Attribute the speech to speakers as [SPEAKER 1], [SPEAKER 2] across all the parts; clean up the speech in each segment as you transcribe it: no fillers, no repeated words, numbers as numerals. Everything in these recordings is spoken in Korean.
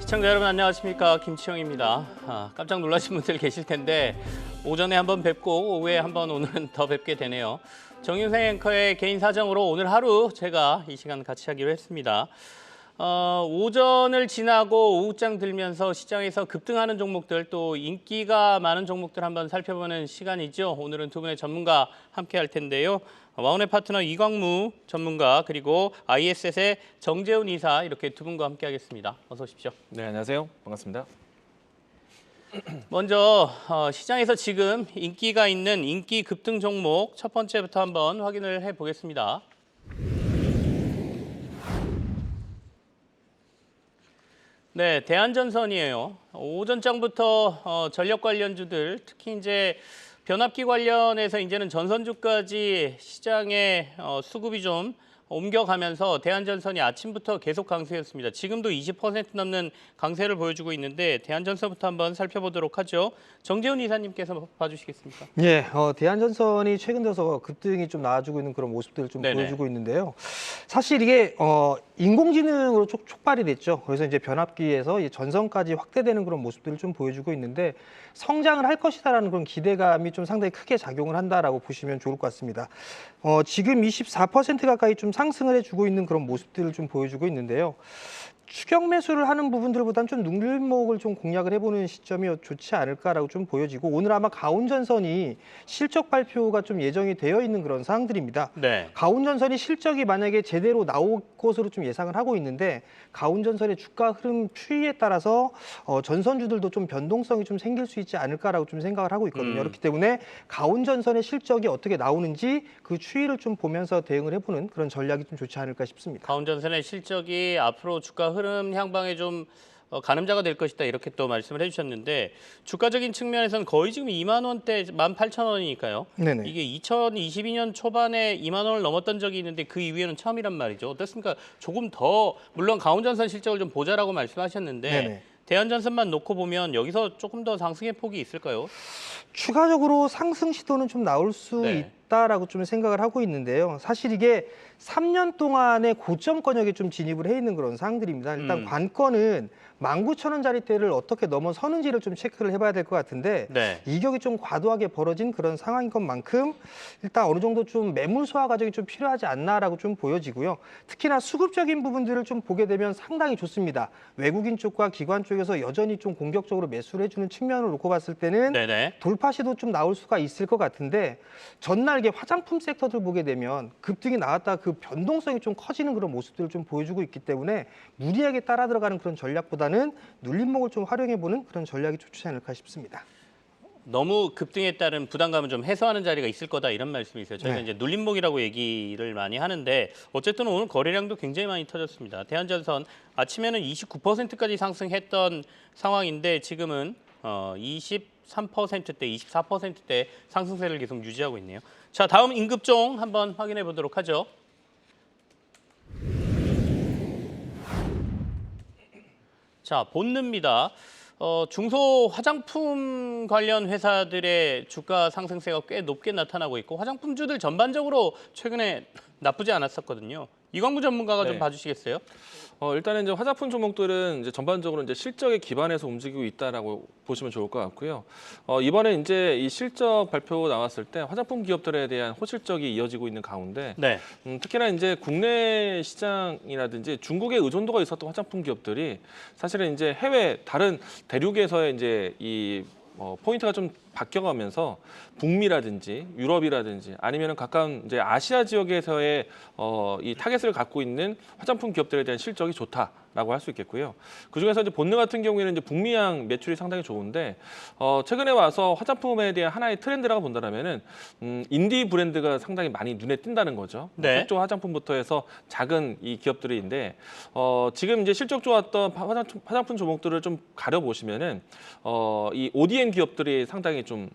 [SPEAKER 1] 시청자 여러분 안녕하십니까, 김치영입니다. 깜짝 놀라신 분들 계실 텐데 오전에 한번 뵙고 오후에 한번 오늘은 더 뵙게 되네요. 정윤생 앵커의 개인 사정으로 오늘 하루 제가 이 시간 같이 하기로 했습니다. 오전을 지나고 오후장 들면서 시장에서 급등하는 종목들 또 인기가 많은 종목들 한번 살펴보는 시간이죠. 오늘은 두 분의 전문가 함께 할 텐데요. 와운의 파트너 이광무 전문가 그리고 ISS의 정재훈 이사 이렇게 두 분과 함께 하겠습니다. 어서 오십시오.
[SPEAKER 2] 네, 안녕하세요. 반갑습니다.
[SPEAKER 1] 먼저 시장에서 지금 인기가 있는 인기 급등 종목 첫 번째부터 한번 확인을 해보겠습니다. 네, 대한전선이에요. 오전장부터 전력 관련주들, 특히 이제 변압기 관련해서 이제는 전선주까지 시장에 수급이 좀 옮겨가면서 대한전선이 아침부터 계속 강세였습니다. 지금도 20% 넘는 강세를 보여주고 있는데 대한전선부터 한번 살펴보도록 하죠. 정재훈 이사님께서 봐주시겠습니까?
[SPEAKER 3] 예, 대한전선이 최근 들어서 급등이 좀 나아지고 있는 그런 모습들을 좀
[SPEAKER 1] 네네.
[SPEAKER 3] 보여주고 있는데요. 사실 이게 인공지능으로 촉발이 됐죠. 그래서 이제 변압기에서 이 전선까지 확대되는 그런 모습들을 좀 보여주고 있는데 성장을 할 것이다라는 그런 기대감이 좀 상당히 크게 작용을 한다라고 보시면 좋을 것 같습니다. 지금 24% 가까이 좀 상승을 해주고 있는 그런 모습들을 좀 보여주고 있는데요. 추격 매수를 하는 부분들보다는 좀 눌림목을 좀 공략을 해보는 시점이 좋지 않을까라고 좀 보여지고 오늘 아마 가온전선이 실적 발표가 좀 예정이 되어 있는 그런 사항들입니다.
[SPEAKER 1] 네.
[SPEAKER 3] 가온전선이 실적이 만약에 제대로 나올 것으로 좀 예상을 하고 있는데 가온전선의 주가 흐름 추이에 따라서 전선주들도 좀 변동성이 좀 생길 수 있지 않을까라고 좀 생각을 하고 있거든요. 그렇기 때문에 가온전선의 실적이 어떻게 나오는지 그 추이를 좀 보면서 대응을 해보는 그런 전략이 좀 좋지 않을까 싶습니다.
[SPEAKER 1] 가온전선의 실적이 앞으로 주가 흐름 향방에 좀 가늠자가 될 것이다 이렇게 또 말씀을 해주셨는데 주가적인 측면에서는 거의 지금 2만 원대 18,000원이니까요.
[SPEAKER 3] 네네.
[SPEAKER 1] 이게 2022년 초반에 2만 원을 넘었던 적이 있는데 그 이후에는 처음이란 말이죠. 어떻습니까? 조금 더 물론 가온전선 실적을 좀 보자라고 말씀하셨는데
[SPEAKER 3] 네네.
[SPEAKER 1] 대한전선만 놓고 보면 여기서 조금 더 상승의 폭이 있을까요?
[SPEAKER 3] 추가적으로 상승 시도는 좀 나올 수
[SPEAKER 1] 네.
[SPEAKER 3] 있다라고 좀 생각을 하고 있는데요. 사실 이게 3년 동안의 고점권역에 좀 진입을 해 있는 그런 상황들입니다. 일단 관건은 19,000원짜리대를 어떻게 넘어서는지를 좀 체크를 해봐야 될 것 같은데
[SPEAKER 1] 네.
[SPEAKER 3] 이격이 좀 과도하게 벌어진 그런 상황인 것만큼 일단 어느 정도 좀 매물 소화 과정이 좀 필요하지 않나라고 좀 보여지고요. 특히나 수급적인 부분들을 좀 보게 되면 상당히 좋습니다. 외국인 쪽과 기관 쪽에서 여전히 좀 공격적으로 매수를 해주는 측면을 놓고 봤을 때는
[SPEAKER 1] 네네.
[SPEAKER 3] 돌파 시도 좀 나올 수가 있을 것 같은데 전날 이게 화장품 섹터들 보게 되면 급등이 나왔다 그 변동성이 좀 커지는 그런 모습들을 좀 보여주고 있기 때문에 무리하게 따라 들어가는 그런 전략보다는 눌림목을 좀 활용해보는 그런 전략이 좋지 않을까 싶습니다.
[SPEAKER 1] 너무 급등에 따른 부담감을 좀 해소하는 자리가 있을 거다 이런 말씀이세요. 저희가
[SPEAKER 3] 네.
[SPEAKER 1] 이제 눌림목이라고 얘기를 많이 하는데 어쨌든 오늘 거래량도 굉장히 많이 터졌습니다. 대한전선 아침에는 29%까지 상승했던 상황인데 지금은 23%대, 24%대 상승세를 계속 유지하고 있네요. 자, 다음 임급종 한번 확인해 보도록 하죠. 자, 본느입니다. 중소 화장품 관련 회사들의 주가 상승세가 꽤 높게 나타나고 있고 화장품주들 전반적으로 최근에 나쁘지 않았었거든요. 이광무 전문가가 좀
[SPEAKER 2] 네.
[SPEAKER 1] 봐주시겠어요?
[SPEAKER 2] 일단은 이제 화장품 종목들은 이제 전반적으로 이제 실적에 기반해서 움직이고 있다라고 보시면 좋을 것 같고요. 이번에 이제 이 실적 발표 나왔을 때 화장품 기업들에 대한 호실적이 이어지고 있는 가운데
[SPEAKER 1] 네.
[SPEAKER 2] 특히나 이제 국내 시장이라든지 중국의 의존도가 있었던 화장품 기업들이 사실은 이제 해외 다른 대륙에서의 이제 이 포인트가 좀 바뀌어가면서 북미라든지 유럽이라든지 아니면은 가까운 이제 아시아 지역에서의 이 타겟을 갖고 있는 화장품 기업들에 대한 실적이 좋다라고 할 수 있겠고요. 그 중에서 이제 본느 같은 경우에는 이제 북미향 매출이 상당히 좋은데 최근에 와서 화장품에 대한 하나의 트렌드라고 본다면은 인디 브랜드가 상당히 많이 눈에 띈다는 거죠.
[SPEAKER 1] 네.
[SPEAKER 2] 색조 화장품부터 해서 작은 이 기업들인데 지금 이제 실적 좋았던 화장품 종목들을 좀 가려 보시면은 이 ODM 기업들이 상당히 좀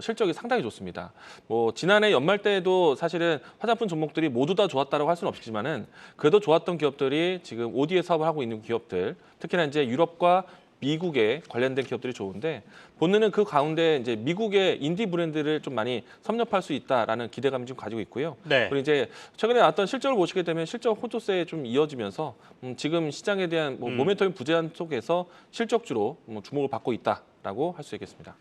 [SPEAKER 2] 실적이 상당히 좋습니다. 뭐 지난해 연말 때에도 사실은 화장품 종목들이 모두 다 좋았다고 할 수는 없지만은 그래도 좋았던 기업들이 지금 ODM 사업을 하고 있는 기업들, 특히나 이제 유럽과 미국에 관련된 기업들이 좋은데 본능은 그 가운데 이제 미국의 인디 브랜드를 좀 많이 섭렵할 수 있다라는 기대감을 좀 가지고 있고요.
[SPEAKER 1] 네.
[SPEAKER 2] 그리고 이제 최근에 나왔던 실적을 보시게 되면 실적 호조세에 좀 이어지면서 지금 시장에 대한 모멘텀이 부재한 속에서 실적주로 주목을 받고 있다라고 할 수 있겠습니다.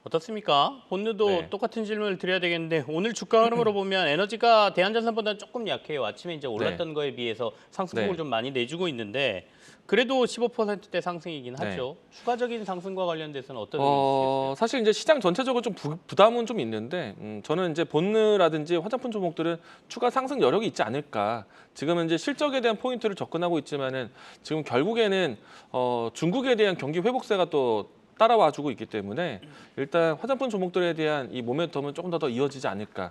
[SPEAKER 1] 어떻습니까? 본느도
[SPEAKER 2] 네.
[SPEAKER 1] 똑같은 질문을 드려야 되겠는데 오늘 주가 흐름으로 보면 에너지가 대한전선보다 조금 약해요. 아침에 이제 올랐던 거에 비해서 상승폭을
[SPEAKER 2] 네.
[SPEAKER 1] 좀 많이 내주고 있는데 그래도 15%대 상승이긴 하죠. 추가적인 상승과 관련돼서는 어떤 의견이 있으세요?
[SPEAKER 2] 사실 이제 시장 전체적으로 좀 부담은 좀 있는데 저는 이제 본느라든지 화장품 종목들은 추가 상승 여력이 있지 않을까. 지금은 이제 실적에 대한 포인트를 접근하고 있지만은 지금 결국에는 중국에 대한 경기 회복세가 또 따라와주고 있기 때문에 일단 화장품 종목들에 대한 이 모멘텀은 조금 더 이어지지 않을까.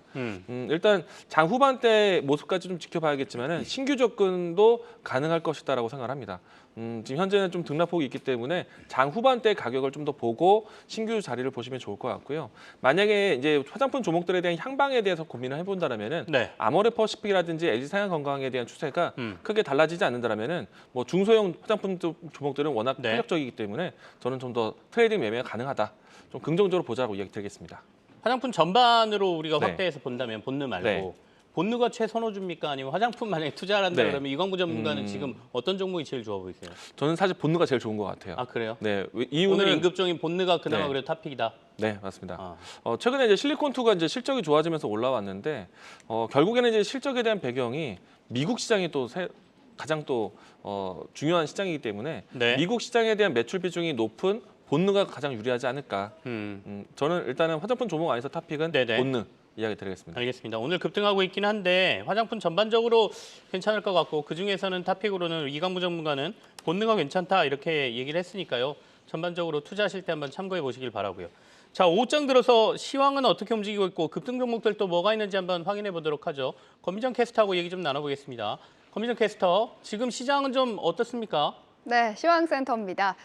[SPEAKER 2] 일단 장 후반대 모습까지 좀 지켜봐야겠지만은 신규 접근도 가능할 것이다라고 생각을 합니다. 지금 현재는 좀 등락폭이 있기 때문에 장 후반대 가격을 좀 더 보고 신규 자리를 보시면 좋을 것 같고요. 만약에 이제 화장품 종목들에 대한 향방에 대해서 고민을 해본다면은
[SPEAKER 1] 네.
[SPEAKER 2] 아모레퍼시픽이라든지 LG상향건강에 대한 추세가 크게 달라지지 않는다면은 뭐 중소형 화장품 종목들은 워낙
[SPEAKER 1] 네.
[SPEAKER 2] 탄력적이기 때문에 저는 좀 더 트레이딩 매매가 가능하다. 좀 긍정적으로 보자고 이야기 드리겠습니다.
[SPEAKER 1] 화장품 전반으로 우리가
[SPEAKER 2] 네.
[SPEAKER 1] 확대해서 본다면 본느 말고
[SPEAKER 2] 네.
[SPEAKER 1] 본느가 최선호주입니까? 아니면 화장품 만약에 투자를 한다
[SPEAKER 2] 네.
[SPEAKER 1] 그러면 이광부 전문가는 지금 어떤 종목이 제일 좋아 보이세요?
[SPEAKER 2] 저는 사실 본느가 제일 좋은 것 같아요.
[SPEAKER 1] 아 그래요?
[SPEAKER 2] 네,
[SPEAKER 1] 오늘
[SPEAKER 2] 이유는
[SPEAKER 1] 임급종인 본느가 그나마
[SPEAKER 2] 네.
[SPEAKER 1] 그래도 탑픽이다.
[SPEAKER 2] 네, 맞습니다.
[SPEAKER 1] 아.
[SPEAKER 2] 최근에 이제 실리콘투가 이제 실적이 좋아지면서 올라왔는데 결국에는 이제 실적에 대한 배경이 미국 시장이 또 가장 또 중요한 시장이기 때문에
[SPEAKER 1] 네.
[SPEAKER 2] 미국 시장에 대한 매출 비중이 높은 본느가 가장 유리하지 않을까. 저는 일단은 화장품 종목 안에서 탑픽은
[SPEAKER 1] 네네.
[SPEAKER 2] 본느 이야기 드리겠습니다.
[SPEAKER 1] 알겠습니다. 오늘 급등하고 있긴 한데 화장품 전반적으로 괜찮을 것 같고 그중에서는 탑픽으로는 이광부 전문가는 본느가 괜찮다 이렇게 얘기를 했으니까요. 전반적으로 투자하실 때 한번 참고해 보시길 바라고요. 자, 5장 들어서 시황은 어떻게 움직이고 있고 급등 종목들 또 뭐가 있는지 한번 확인해 보도록 하죠. 권민정 캐스터하고 얘기 좀 나눠보겠습니다. 권민정 캐스터, 지금 시장은 좀 어떻습니까?
[SPEAKER 4] 네, 시황센터입니다.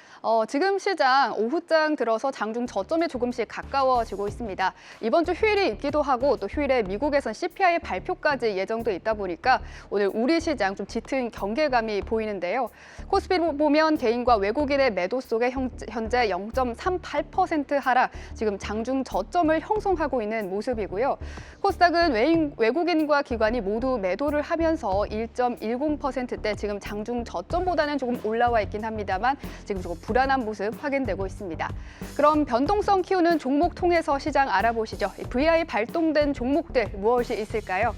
[SPEAKER 4] 지금 시장 오후장 들어서 장중 저점에 조금씩 가까워지고 있습니다. 이번 주 휴일이 있기도 하고 또 휴일에 미국에선 CPI 발표까지 예정돼 있다 보니까 오늘 우리 시장 좀 짙은 경계감이 보이는데요. 코스피 보면 개인과 외국인의 매도 속에 현재 0.38% 하락, 지금 장중 저점을 형성하고 있는 모습이고요. 코스닥은 외국인과 기관이 모두 매도를 하면서 1.10%대 지금 장중 저점보다는 조금 올라와 있긴 합니다만 지금 조금 불안한 모습 확인되고 있습니다. 그럼 변동성 키우는 종목 통해서 시장 알아보시죠. VI 발동된 종목들 무엇이 있을까요?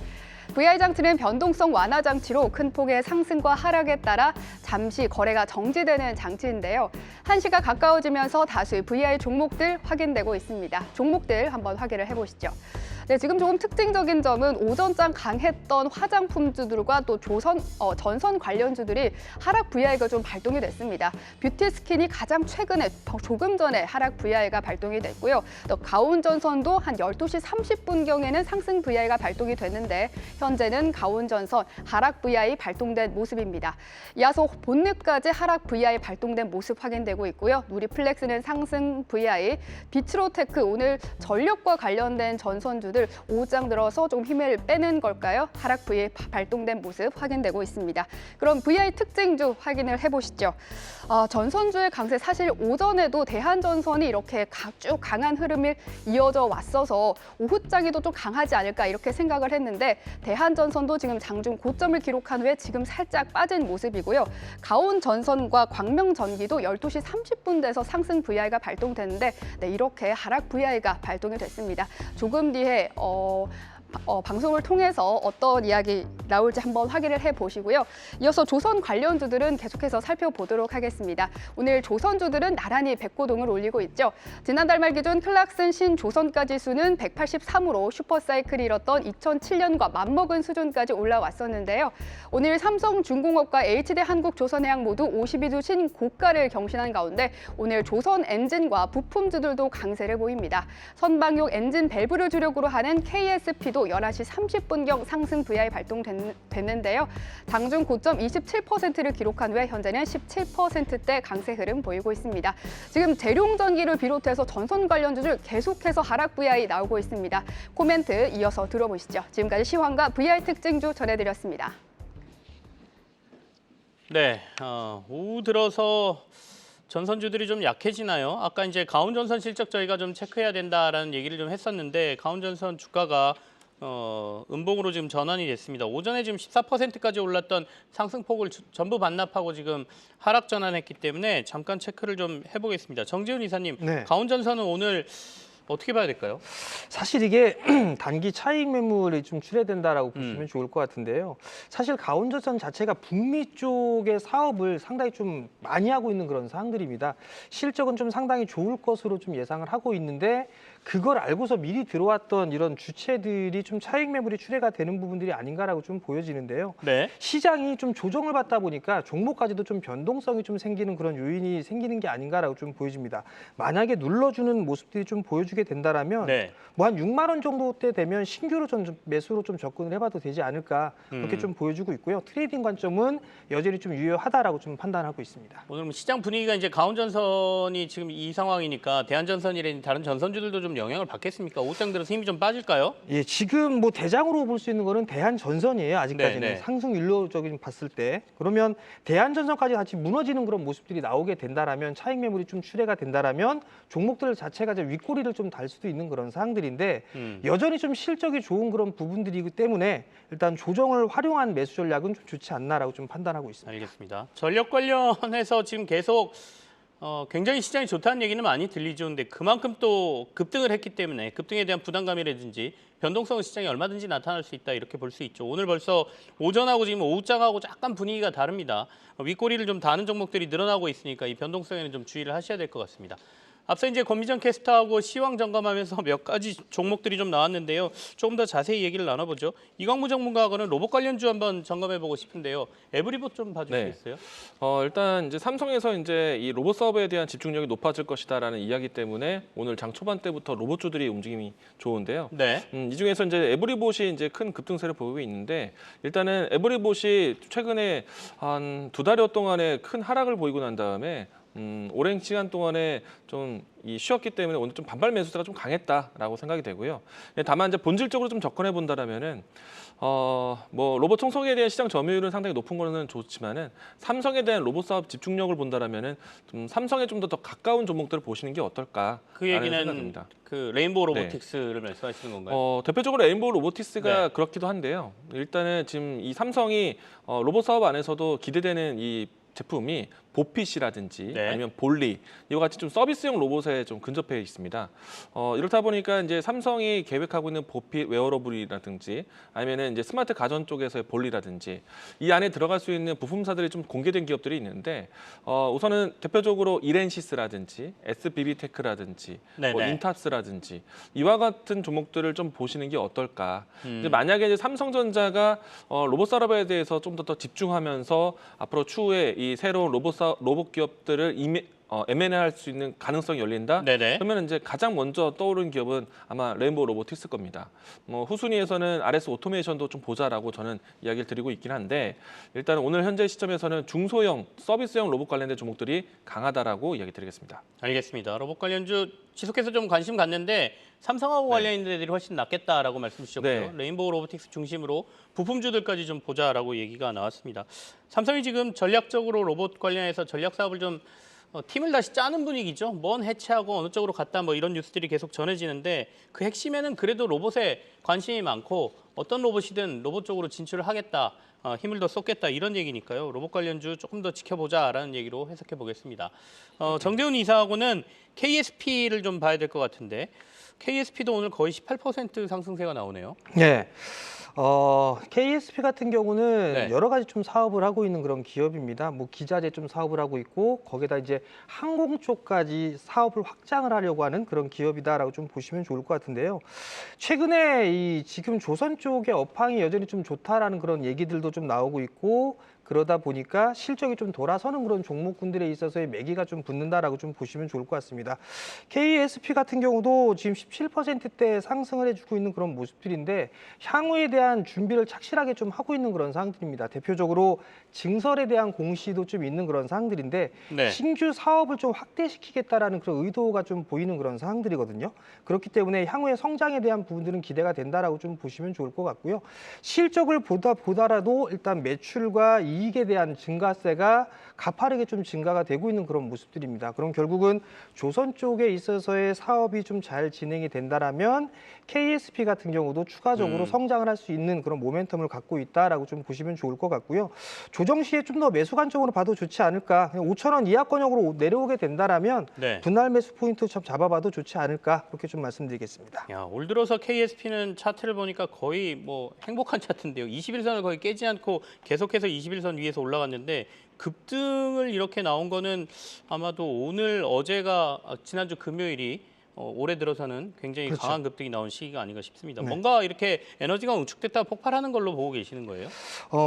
[SPEAKER 4] VI 장치는 변동성 완화 장치로 큰 폭의 상승과 하락에 따라 잠시 거래가 정지되는 장치인데요. 1시가 가까워지면서 다수의 VI 종목들 확인되고 있습니다. 종목들 한번 확인을 해보시죠. 네, 지금 조금 특징적인 점은 오전장 강했던 화장품주들과 또 전선 관련주들이 하락 VI가 좀 발동이 됐습니다. 뷰티 스킨이 가장 최근에 조금 전에 하락 VI가 발동이 됐고요. 또 가온전선도 한 12시 30분경에는 상승 VI가 발동이 됐는데 현재는 가온전선 하락 VI 발동된 모습입니다. 이어서 본느까지 하락 VI 발동된 모습 확인되고 있고요. 누리플렉스는 상승 VI, 비츠로테크 오늘 전력과 관련된 전선주들 오장 들어서 좀 힘을 빼는 걸까요? 하락 VI 발동된 모습 확인되고 있습니다. 그럼 VI 특징주 확인을 해보시죠. 전선주의 강세 사실 오전에도 대한전선이 이렇게 쭉 강한 흐름이 이어져 왔어서 오후장에도 좀 강하지 않을까 이렇게 생각을 했는데 대한전선도 지금 장중 고점을 기록한 후에 지금 살짝 빠진 모습이고요. 가온전선과 광명전기도 12시 30분 돼서 상승 VI가 발동됐는데 네, 이렇게 하락 VI가 발동이 됐습니다. 조금 뒤에 방송을 통해서 어떤 이야기 나올지 한번 확인을 해보시고요. 이어서 조선 관련주들은 계속해서 살펴보도록 하겠습니다. 오늘 조선주들은 나란히 백고동을 올리고 있죠. 지난달 말 기준 클락슨 신조선가 지수는 183으로 슈퍼사이클이 이뤘던 2007년과 맞먹은 수준까지 올라왔었는데요. 오늘 삼성중공업과 HD한국조선해양 모두 52주 신고가를 경신한 가운데 오늘 조선엔진과 부품주들도 강세를 보입니다. 선박용 엔진 밸브를 주력으로 하는 KSP도 11시 30분경 상승 VI 발동됐는데요. 장중 고점 27%를 기록한 후에 현재는 17%대 강세 흐름 보이고 있습니다. 지금 재룡전기를 비롯해서 전선 관련주들 계속해서 하락 VI 나오고 있습니다. 코멘트 이어서 들어보시죠. 지금까지 시황과 VI 특징주 전해드렸습니다.
[SPEAKER 1] 네, 오후 들어서 전선주들이 좀 약해지나요? 아까 이제 가온전선 실적 저희가 좀 체크해야 된다라는 얘기를 좀 했었는데 가온전선 주가가 음봉으로 지금 전환이 됐습니다. 오전에 지금 14%까지 올랐던 상승폭을 전부 반납하고 지금 하락 전환했기 때문에 잠깐 체크를 좀 해보겠습니다. 정지훈 이사님,
[SPEAKER 3] 네.
[SPEAKER 1] 가온전선은 오늘 어떻게 봐야 될까요?
[SPEAKER 3] 사실 이게 단기 차익 매물이 좀 출회된다라고 보시면 좋을 것 같은데요. 사실 가온전선 자체가 북미 쪽의 사업을 상당히 좀 많이 하고 있는 그런 사항들입니다. 실적은 좀 상당히 좋을 것으로 좀 예상을 하고 있는데 그걸 알고서 미리 들어왔던 이런 주체들이 좀 차익 매물이 출회가 되는 부분들이 아닌가라고 좀 보여지는데요.
[SPEAKER 1] 네.
[SPEAKER 3] 시장이 좀 조정을 받다 보니까 종목까지도 좀 변동성이 좀 생기는 그런 요인이 생기는 게 아닌가라고 좀 보여집니다. 만약에 눌러주는 모습들이 좀 보여주게 된다라면
[SPEAKER 1] 네.
[SPEAKER 3] 뭐 한 6만 원 정도 때 되면 신규로 좀 매수로 좀 접근을 해봐도 되지 않을까 그렇게 좀 보여주고 있고요. 트레이딩 관점은 여전히 좀 유효하다라고 좀 판단하고 있습니다.
[SPEAKER 1] 오늘 뭐 시장 분위기가 이제 가온전선이 지금 이 상황이니까 대한전선이라든지 다른 전선주들도 좀 영향을 받겠습니까? 오장 들어서 힘이 좀 빠질까요?
[SPEAKER 3] 예, 지금 뭐 대장으로 볼 수 있는 거는 대한전선이에요. 아직까지는
[SPEAKER 1] 네.
[SPEAKER 3] 상승 일로적인 봤을 때 그러면 대한전선까지 같이 무너지는 그런 모습들이 나오게 된다라면 차익 매물이 좀 출회가 된다라면 종목들 자체가 이제 윗꼬리를 좀 달 수도 있는 그런 사항들인데 여전히 좀 실적이 좋은 그런 부분들이기 때문에 일단 조정을 활용한 매수 전략은 좀 좋지 않나라고 좀 판단하고 있습니다.
[SPEAKER 1] 알겠습니다. 전력 관련해서 지금 계속 굉장히 시장이 좋다는 얘기는 많이 들리죠. 근데 그만큼 또 급등을 했기 때문에 급등에 대한 부담감이라든지 변동성은 시장에 얼마든지 나타날 수 있다 이렇게 볼 수 있죠. 오늘 벌써 오전하고 지금 오후장하고 약간 분위기가 다릅니다. 윗꼬리를 좀 다는 종목들이 늘어나고 있으니까 이 변동성에는 좀 주의를 하셔야 될 것 같습니다. 앞서 이제 권미정 캐스터하고 시황 점검하면서 몇 가지 종목들이 좀 나왔는데요. 조금 더 자세히 얘기를 나눠보죠. 이광무 전문가하고는 로봇 관련주 한번 점검해보고 싶은데요. 에브리봇 좀 봐주시겠어요?
[SPEAKER 2] 일단 이제 삼성에서 이제 이 로봇 사업에 대한 집중력이 높아질 것이다라는 이야기 때문에 오늘 장 초반 때부터 로봇주들이 움직임이 좋은데요.
[SPEAKER 1] 네.
[SPEAKER 2] 이 중에서 이제 에브리봇이 이제 큰 급등세를 보이고 있는데 일단은 에브리봇이 최근에 한 2달여 동안에 큰 하락을 보이고 난 다음에 오랜 시간 동안에 좀 쉬었기 때문에 오늘 좀 반발 매수세가 좀 강했다라고 생각이 되고요. 다만 이제 본질적으로 좀 접근해 본다라면은 뭐 로봇 청소기에 대한 시장 점유율은 상당히 높은 거는 좋지만은 삼성에 대한 로봇 사업 집중력을 본다라면은 좀 삼성에 좀 더 가까운 종목들을 보시는 게 어떨까라는
[SPEAKER 1] 그 얘기는
[SPEAKER 2] 생각입니다.
[SPEAKER 1] 그 레인보우 로보틱스를 말씀하시는 건가요?
[SPEAKER 2] 대표적으로 레인보우 로보틱스가
[SPEAKER 1] 네.
[SPEAKER 2] 그렇기도 한데요. 일단은 지금 이 삼성이 로봇 사업 안에서도 기대되는 이 제품이 보핏이라든지
[SPEAKER 1] 네.
[SPEAKER 2] 아니면 볼리 이와 같이 좀 서비스용 로봇에 좀 근접해 있습니다. 이렇다 보니까 이제 삼성이 계획하고 있는 보핏 웨어러블이라든지 아니면은 이제 스마트 가전 쪽에서의 볼리라든지 이 안에 들어갈 수 있는 부품사들이 좀 공개된 기업들이 있는데 우선은 대표적으로 이렌시스라든지 SBB테크라든지
[SPEAKER 1] 네네.
[SPEAKER 2] 뭐 인탑스라든지 이와 같은 종목들을 좀 보시는 게 어떨까. 이제 만약에 이제 삼성전자가 로봇 산업에 대해서 좀 더 집중하면서 앞으로 추후에 이 새로운 로봇 기업들을 M&A할 수 있는 가능성이 열린다.
[SPEAKER 1] 네네.
[SPEAKER 2] 그러면 이제 가장 먼저 떠오르는 기업은 아마 레인보우 로보틱스일 겁니다. 후순위에서는 RS 오토메이션도 좀 보자라고 저는 이야기를 드리고 있긴 한데 일단 오늘 현재 시점에서는 중소형 서비스형 로봇 관련된 종목들이 강하다라고 이야기 드리겠습니다.
[SPEAKER 1] 알겠습니다. 로봇 관련주 지속해서 좀 관심 갖는데 삼성하고 관련 있는 애들이 훨씬 낫겠다라고 말씀 주셨고요.
[SPEAKER 2] 네.
[SPEAKER 1] 레인보우 로보틱스 중심으로 부품주들까지 좀 보자라고 얘기가 나왔습니다. 삼성이 지금 전략적으로 로봇 관련해서 전략 사업을 좀 팀을 다시 짜는 분위기죠. 뭔 해체하고 어느 쪽으로 갔다 뭐 이런 뉴스들이 계속 전해지는데 그 핵심에는 그래도 로봇에 관심이 많고 어떤 로봇이든 로봇 쪽으로 진출을 하겠다. 힘을 더 쏟겠다 이런 얘기니까요. 로봇 관련주 조금 더 지켜보자라는 얘기로 해석해 보겠습니다. 정재훈 이사하고는 KSP를 좀 봐야 될 것 같은데 KSP도 오늘 거의 18% 상승세가 나오네요.
[SPEAKER 3] 네. KSP 같은 경우는
[SPEAKER 1] 네.
[SPEAKER 3] 여러 가지 좀 사업을 하고 있는 그런 기업입니다. 뭐 기자재 좀 사업을 하고 있고 거기다 이제 항공 쪽까지 사업을 확장을 하려고 하는 그런 기업이다라고 좀 보시면 좋을 것 같은데요. 최근에 이 지금 조선 쪽의 업황이 여전히 좀 좋다라는 그런 얘기들도 좀 나오고 있고 그러다 보니까 실적이 좀 돌아서는 그런 종목군들에 있어서의 매기가 좀 붙는다라고 좀 보시면 좋을 것 같습니다. KSP 같은 경우도 지금 17%대 상승을 해주고 있는 그런 모습들인데 향후에 대한 준비를 착실하게 좀 하고 있는 그런 상황들입니다. 대표적으로 증설에 대한 공시도 좀 있는 그런 상황들인데
[SPEAKER 1] 네.
[SPEAKER 3] 신규 사업을 좀 확대시키겠다라는 그런 의도가 좀 보이는 그런 상황들이거든요. 그렇기 때문에 향후의 성장에 대한 부분들은 기대가 된다라고 좀 보시면 좋을 것 같고요. 실적을 보더라도 일단 매출과 이익에 대한 증가세가 가파르게 좀 증가가 되고 있는 그런 모습들입니다. 그럼 결국은 조선 쪽에 있어서의 사업이 좀 잘 진행이 된다라면 KSP 같은 경우도 추가적으로 성장을 할 수 있는 그런 모멘텀을 갖고 있다라고 좀 보시면 좋을 것 같고요. 조정 시에 좀 더 매수 관점으로 봐도 좋지 않을까. 5,000원 이하권역으로 내려오게 된다라면
[SPEAKER 1] 네.
[SPEAKER 3] 분할 매수 포인트 좀 잡아봐도 좋지 않을까 그렇게 좀 말씀드리겠습니다.
[SPEAKER 1] 야, 올 들어서 KSP는 차트를 보니까 거의 뭐 행복한 차트인데요. 21선을 거의 깨지 않고 계속해서 21선 위에서 올라갔는데 급등을 이렇게 나온 거는 아마도 오늘 어제가 지난주 금요일이 올해 들어서는 굉장히
[SPEAKER 3] 그렇죠.
[SPEAKER 1] 강한 급등이 나온 시기가 아닌가 싶습니다.
[SPEAKER 3] 네.
[SPEAKER 1] 뭔가 이렇게 에너지가 우측됐다 폭발하는 걸로 보고 계시는 거예요?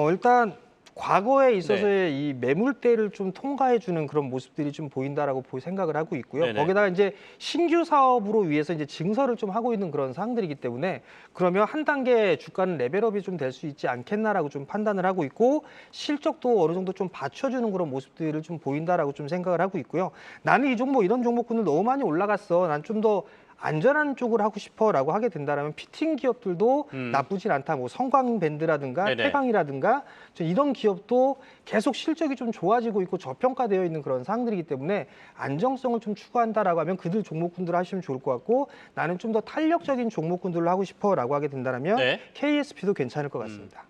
[SPEAKER 3] 일단 과거에 있어서의 이 매물대를 좀 통과해주는 그런 모습들이 좀 보인다라고 생각을 하고 있고요.
[SPEAKER 1] 네네.
[SPEAKER 3] 거기다가 이제 신규 사업으로 위해서 이제 증설을 좀 하고 있는 그런 상황들이기 때문에 그러면 한 단계 주가는 레벨업이 좀 될 수 있지 않겠나라고 좀 판단을 하고 있고 실적도 어느 정도 좀 받쳐주는 그런 모습들을 좀 보인다라고 좀 생각을 하고 있고요. 나는 이 종목 이런 종목군들 너무 많이 올라갔어. 난 좀 더 안전한 쪽을 하고 싶어라고 하게 된다면 피팅 기업들도 나쁘진 않다. 뭐 성광밴드라든가
[SPEAKER 1] 네네.
[SPEAKER 3] 태광이라든가 이런 기업도 계속 실적이 좀 좋아지고 있고 저평가되어 있는 그런 상황들이기 때문에 안정성을 좀 추구한다라고 하면 그들 종목군들을 하시면 좋을 것 같고 나는 좀 더 탄력적인 종목군들로 하고 싶어라고 하게 된다면
[SPEAKER 1] 네.
[SPEAKER 3] KSP도 괜찮을 것 같습니다.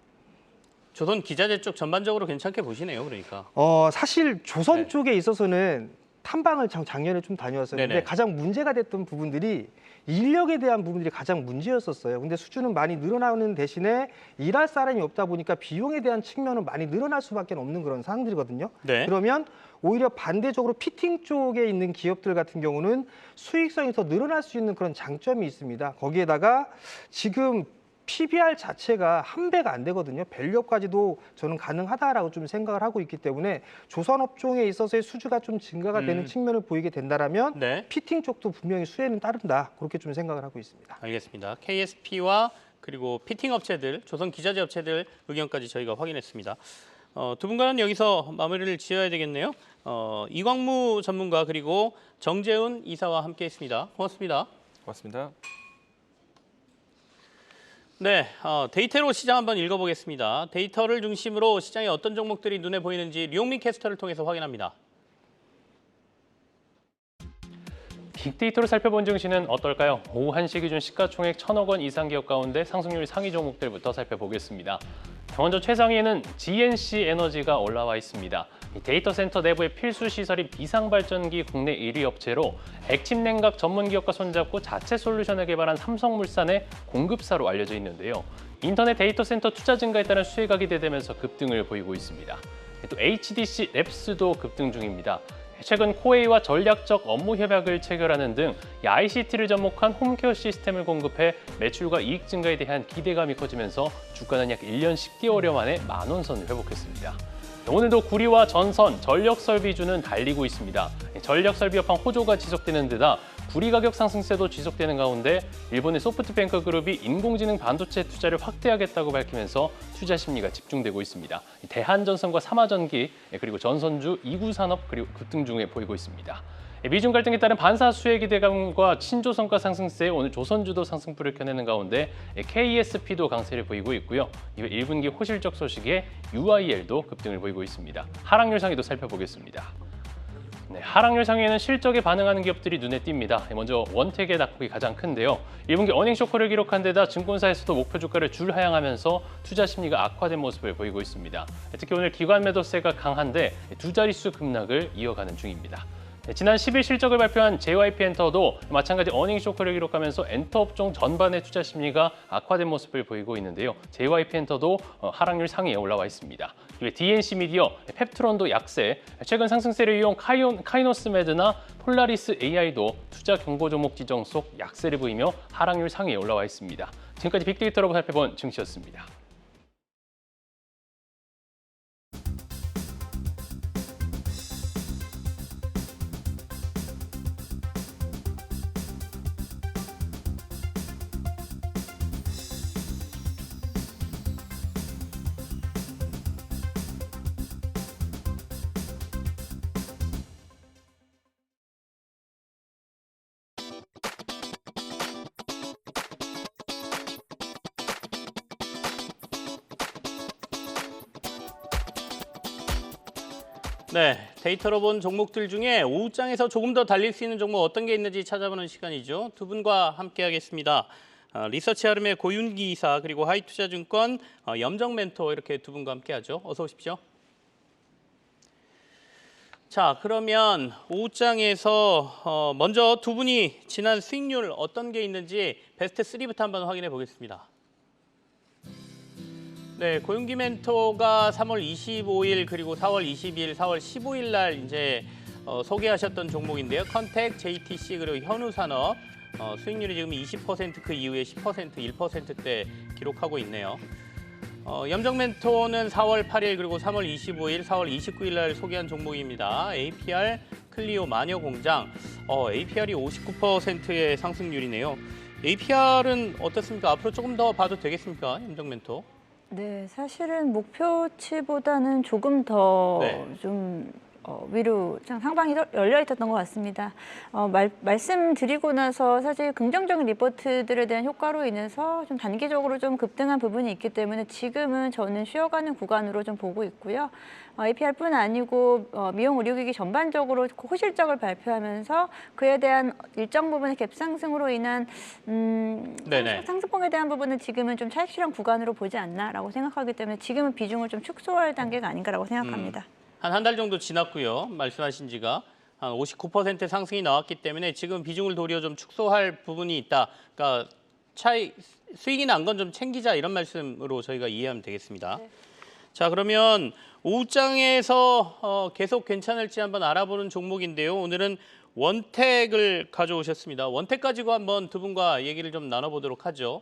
[SPEAKER 1] 조선 기자재 쪽 전반적으로 괜찮게 보시네요. 그러니까.
[SPEAKER 3] 사실 조선
[SPEAKER 1] 네.
[SPEAKER 3] 쪽에 있어서는 탐방을 작년에 좀 다녀왔었는데
[SPEAKER 1] 네네.
[SPEAKER 3] 가장 문제가 됐던 부분들이 인력에 대한 부분들이 가장 문제였었어요. 근데 수주는 많이 늘어나는 대신에 일할 사람이 없다 보니까 비용에 대한 측면은 많이 늘어날 수밖에 없는 그런 상황들이거든요.
[SPEAKER 1] 네.
[SPEAKER 3] 그러면 오히려 반대적으로 피팅 쪽에 있는 기업들 같은 경우는 수익성이 더 늘어날 수 있는 그런 장점이 있습니다. 거기에다가 지금 PBR 자체가 한 배가 안 되거든요. 밸류업까지도 저는 가능하다라고 좀 생각을 하고 있기 때문에 조선업종에 있어서의 수주가 좀 증가가 되는 측면을 보이게 된다라면
[SPEAKER 1] 네.
[SPEAKER 3] 피팅 쪽도 분명히 수혜는 따른다. 그렇게 좀 생각을 하고 있습니다.
[SPEAKER 1] 알겠습니다. KSP와 그리고 피팅 업체들, 조선 기자재 업체들 의견까지 저희가 확인했습니다. 두 분과는 여기서 마무리를 지어야 되겠네요. 이광무 전문가 그리고 정재훈 이사와 함께했습니다. 고맙습니다.
[SPEAKER 2] 고맙습니다.
[SPEAKER 1] 네, 데이터로 시장 한번 읽어보겠습니다. 데이터를 중심으로 시장에 어떤 종목들이 눈에 보이는지 류용민 캐스터를 통해서 확인합니다.
[SPEAKER 5] 빅데이터로 살펴본 증시는 어떨까요? 오후 1시 기준 시가총액 1,000억 원 이상 기업 가운데 상승률 상위 종목들부터 살펴보겠습니다. 먼저 최상위에는 GNC 에너지가 올라와 있습니다. 데이터 센터 내부의 필수 시설인 비상발전기 국내 1위 업체로 액침 냉각 전문 기업과 손잡고 자체 솔루션을 개발한 삼성물산의 공급사로 알려져 있는데요. 인터넷 데이터 센터 투자 증가에 따른 수혜가 기대되면서 급등을 보이고 있습니다. 또 HDC 랩스도 급등 중입니다. 최근 코웨이와 전략적 업무 협약을 체결하는 등 ICT를 접목한 홈케어 시스템을 공급해 매출과 이익 증가에 대한 기대감이 커지면서 주가는 약 1년 10개월여 만에 만원선을 회복했습니다. 오늘도 구리와 전선, 전력설비주는 달리고 있습니다. 전력설비 여파 호조가 지속되는 데다 구리 가격 상승세도 지속되는 가운데 일본의 소프트뱅크 그룹이 인공지능 반도체 투자를 확대하겠다고 밝히면서 투자 심리가 집중되고 있습니다. 대한전선과 삼화전기 그리고 전선주, 이구산업 그리고 급등 중에 보이고 있습니다. 미중 갈등에 따른 반사 수혜 기대감과 신조선가 상승세에 오늘 조선주도 상승폭을 켜내는 가운데 KSP도 강세를 보이고 있고요. 이후 1분기 호실적 소식에 UIL도 급등을 보이고 있습니다. 하락률 상위도 살펴보겠습니다. 네, 하락률 상위에는 실적에 반응하는 기업들이 눈에 띕니다. 먼저 원택의 낙폭이 가장 큰데요. 1분기 어닝 쇼크를 기록한 데다 증권사에서도 목표 주가를 줄하향하면서 투자 심리가 악화된 모습을 보이고 있습니다. 특히 오늘 기관 매도세가 강한데 두 자릿수 급락을 이어가는 중입니다. 지난 10일 실적을 발표한 JYP엔터도 마찬가지 어닝 쇼크를 기록하면서 엔터 업종 전반의 투자 심리가 악화된 모습을 보이고 있는데요. JYP엔터도 하락률 상위에 올라와 있습니다. DNC 미디어, 펩트론도 약세, 최근 상승세를 이용 카이노스메드나 폴라리스 AI도 투자 경고 종목 지정 속 약세를 보이며 하락률 상위에 올라와 있습니다. 지금까지 빅데이터로 살펴본 증시였습니다.
[SPEAKER 1] 네, 데이터로 본 종목들 중에 오후장에서 조금 더 달릴 수 있는 종목 어떤 게 있는지 찾아보는 시간이죠. 두 분과 함께하겠습니다. 리서치 아름의 고윤기 이사 그리고 하이투자증권 염정 멘토 이렇게 두 분과 함께하죠. 어서 오십시오. 자, 그러면 오후장에서 먼저 두 분이 지난 수익률 어떤 게 있는지 베스트 3부터 한번 확인해 보겠습니다. 네, 고윤기 멘토가 3월 25일 그리고 4월 22일, 4월 15일 날 이제 소개하셨던 종목인데요. 컨택, JTC 그리고 현우산업 수익률이 지금 20% 그 이후에 10%, 1%대 기록하고 있네요. 염정 멘토는 4월 8일 그리고 3월 25일, 4월 29일 날 소개한 종목입니다. APR 클리오 마녀공장. APR이 59%의 상승률이네요. APR은 어떻습니까? 앞으로 조금 더 봐도 되겠습니까? 염정 멘토.
[SPEAKER 6] 네, 사실은 목표치보다는 조금 더
[SPEAKER 1] 네.
[SPEAKER 6] 좀 위로 상방이 열려 있었던 것 같습니다. 말씀드리고 나서 사실 긍정적인 리포트들에 대한 효과로 인해서 좀 단기적으로 좀 급등한 부분이 있기 때문에 지금은 저는 쉬어가는 구간으로 좀 보고 있고요. APR뿐 아니고 미용 의료기기 전반적으로 호실적을 발표하면서 그에 대한 일정 부분의 갭 상승으로 인한
[SPEAKER 1] 네네.
[SPEAKER 6] 상승폭에 대한 부분은 지금은 좀 차익 실현 구간으로 보지 않나라고 생각하기 때문에 지금은 비중을 좀 축소할 단계가 아닌가라고 생각합니다.
[SPEAKER 1] 한 달 정도 지났고요. 말씀하신 지가 한 59% 상승이 나왔기 때문에 지금 비중을 도리어 좀 축소할 부분이 있다. 그러니까 수익이 난 건 좀 챙기자 이런 말씀으로 저희가 이해하면 되겠습니다.
[SPEAKER 6] 네.
[SPEAKER 1] 자, 그러면 오후장에서 계속 괜찮을지 한번 알아보는 종목인데요. 오늘은 원택을 가져오셨습니다. 원택 가지고 한번 두 분과 얘기를 좀 나눠보도록 하죠.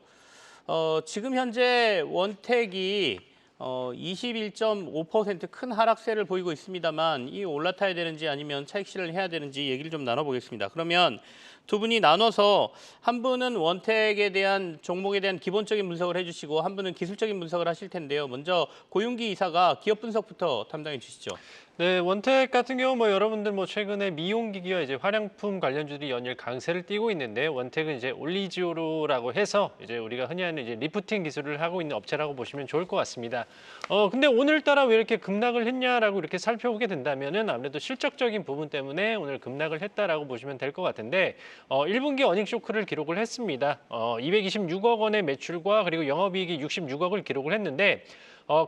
[SPEAKER 1] 지금 현재 원택이 21.5% 큰 하락세를 보이고 있습니다만 이 올라타야 되는지 아니면 차익 실현을 해야 되는지 얘기를 좀 나눠보겠습니다. 그러면 두 분이 나눠서 한 분은 원택에 대한 종목에 대한 기본적인 분석을 해주시고 한 분은 기술적인 분석을 하실 텐데요. 먼저 고윤기 이사가 기업 분석부터 담당해 주시죠.
[SPEAKER 7] 네, 원택 같은 경우 여러분들 최근에 미용기기와 이제 화장품 관련주들이 연일 강세를 띠고 있는데 원택은 이제 올리지오로라고 해서 이제 우리가 흔히 하는 이제 리프팅 기술을 하고 있는 업체라고 보시면 좋을 것 같습니다. 근데 오늘따라 왜 이렇게 급락을 했냐라고 이렇게 살펴보게 된다면은 아무래도 실적적인 부분 때문에 오늘 급락을 했다라고 보시면 될 것 같은데 1분기 어닝 쇼크를 기록을 했습니다. 226억 원의 매출과 그리고 영업이익이 66억을 기록을 했는데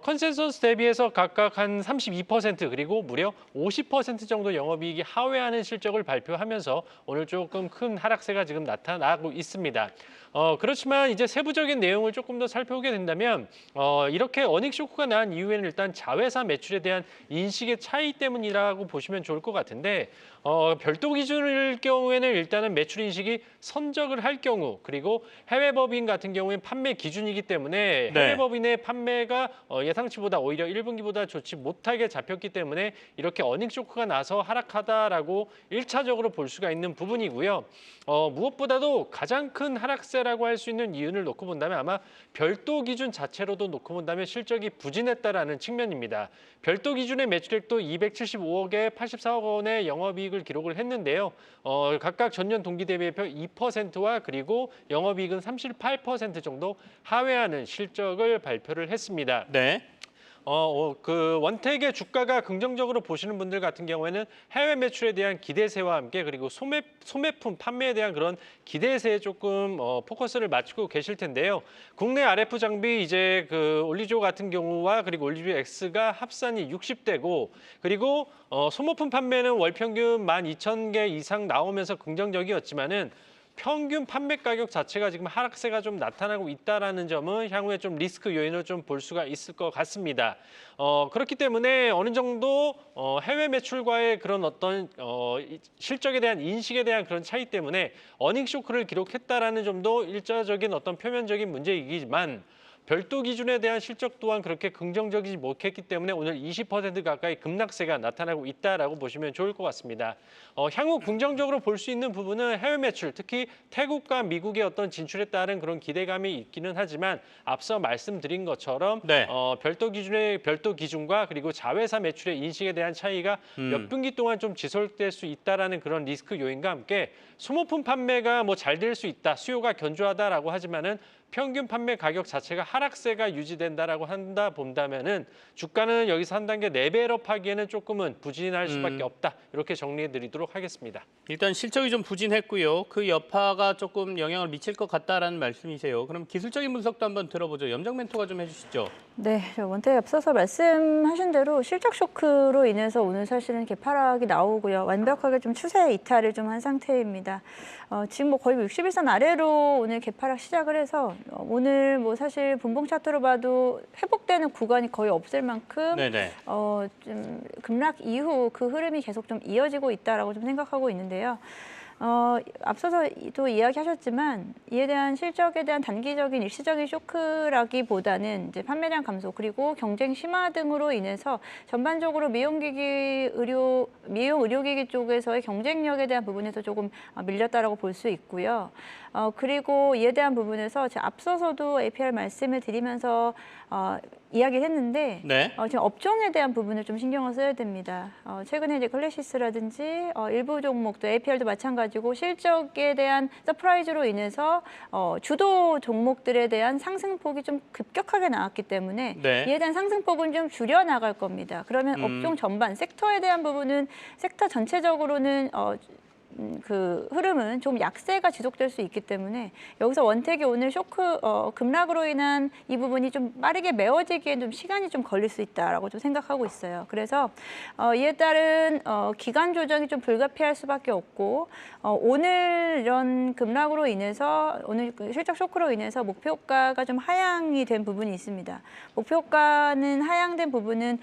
[SPEAKER 7] 컨센서스 대비해서 각각 한 32% 그리고 무려 50% 정도 영업이익이 하회하는 실적을 발표하면서 오늘 조금 큰 하락세가 지금 나타나고 있습니다. 그렇지만 이제 세부적인 내용을 조금 더 살펴보게 된다면 이렇게 어닝 쇼크가 난 이후에는 일단 자회사 매출에 대한 인식의 차이 때문이라고 보시면 좋을 것 같은데 별도 기준일 경우에는 일단은 매출 인식이 선적을 할 경우 그리고 해외 법인 같은 경우에는 판매 기준이기 때문에 해외
[SPEAKER 1] 네.
[SPEAKER 7] 법인의 판매가 예상치보다 오히려 1분기보다 좋지 못하게 잡혔기 때문에 이렇게 어닝 쇼크가 나서 하락하다라고 1차적으로 볼 수가 있는 부분이고요. 무엇보다도 가장 큰 하락세라고 할 수 있는 이유를 놓고 본다면 아마 별도 기준 자체로도 놓고 본다면 실적이 부진했다라는 측면입니다. 별도 기준의 매출액도 275억에 84억 원의 영업이익을 기록을 했는데요. 각각 전년 동기 대비 2%와 그리고 영업이익은 38% 정도 하회하는 실적을 발표를 했습니다.
[SPEAKER 1] 네.
[SPEAKER 7] 그 원택의 주가가 긍정적으로 보시는 분들 같은 경우에는 해외 매출에 대한 기대세와 함께 그리고 소매품 판매에 대한 그런 기대세에 조금 포커스를 맞추고 계실 텐데요. 국내 RF 장비 이제 그 올리지오 같은 경우와 그리고 올리지오 X가 합산이 60대고 그리고 소모품 판매는 월 평균 12,000개 이상 나오면서 긍정적이었지만은 평균 판매 가격 자체가 지금 하락세가 좀 나타나고 있다라는 점은 향후에 좀 리스크 요인을 좀 볼 수가 있을 것 같습니다. 그렇기 때문에 어느 정도 해외 매출과의 그런 어떤 실적에 대한 인식에 대한 그런 차이 때문에 어닝 쇼크를 기록했다라는 점도 일차적인 어떤 표면적인 문제이기지만 별도 기준에 대한 실적 또한 그렇게 긍정적이지 못했기 때문에 오늘 20% 가까이 급락세가 나타나고 있다라고 보시면 좋을 것 같습니다. 향후 긍정적으로 볼 수 있는 부분은 해외 매출, 특히 태국과 미국의 어떤 진출에 따른 그런 기대감이 있기는 하지만 앞서 말씀드린 것처럼
[SPEAKER 1] 네.
[SPEAKER 7] 별도 기준과 그리고 자회사 매출의 인식에 대한 차이가 몇 분기 동안 좀 지속될 수 있다라는 그런 리스크 요인과 함께 소모품 판매가 잘 될 수 있다, 수요가 견조하다라고 하지만은 평균 판매 가격 자체가 하락세가 유지된다라고 한다 본다면은 주가는 여기서 한 단계 레벨업하기에는 조금은 부진할 수밖에 없다. 이렇게 정리해드리도록 하겠습니다.
[SPEAKER 1] 일단 실적이 좀 부진했고요. 그 여파가 조금 영향을 미칠 것 같다라는 말씀이세요. 그럼 기술적인 분석도 한번 들어보죠. 염정 멘토가 좀 해주시죠.
[SPEAKER 6] 네, 저 원태에 앞서서 말씀하신 대로 실적 쇼크로 인해서 오늘 사실은 개파락이 나오고요. 완벽하게 좀 추세 이탈을 좀 한 상태입니다. 지금 뭐 거의 60일선 아래로 오늘 개파락 시작을 해서 오늘 뭐 사실 분봉 차트로 봐도 회복되는 구간이 거의 없을 만큼
[SPEAKER 1] 네네.
[SPEAKER 6] 좀 급락 이후 그 흐름이 계속 좀 이어지고 있다라고 좀 생각하고 있는데요. 앞서서 또 이야기하셨지만 이에 대한 실적에 대한 단기적인 일시적인 쇼크라기보다는 이제 판매량 감소 그리고 경쟁 심화 등으로 인해서 전반적으로 미용 의료기기 쪽에서의 경쟁력에 대한 부분에서 조금 밀렸다라고 볼 수 있고요. 그리고 이에 대한 부분에서 제가 앞서서도 APR 말씀을 드리면서 이야기를 했는데
[SPEAKER 1] 네.
[SPEAKER 6] 지금 업종에 대한 부분을 좀 신경을 써야 됩니다. 최근에 이제 클래시스라든지 일부 종목도 APR도 마찬가지고 실적에 대한 서프라이즈로 인해서 주도 종목들에 대한 상승폭이 좀 급격하게 나왔기 때문에
[SPEAKER 1] 네.
[SPEAKER 6] 이에 대한 상승폭은 좀 줄여 나갈 겁니다. 그러면 업종 전반 섹터에 대한 부분은 섹터 전체적으로는 그 흐름은 좀 약세가 지속될 수 있기 때문에 여기서 원택이 오늘 쇼크 급락으로 인한 이 부분이 좀 빠르게 메워지기엔 좀 시간이 좀 걸릴 수 있다라고 좀 생각하고 있어요. 그래서 이에 따른 기간 조정이 좀 불가피할 수밖에 없고 오늘 이런 급락으로 인해서 오늘 그 실적 쇼크로 인해서 목표가가 좀 하향이 된 부분이 있습니다. 목표가는 하향된 부분은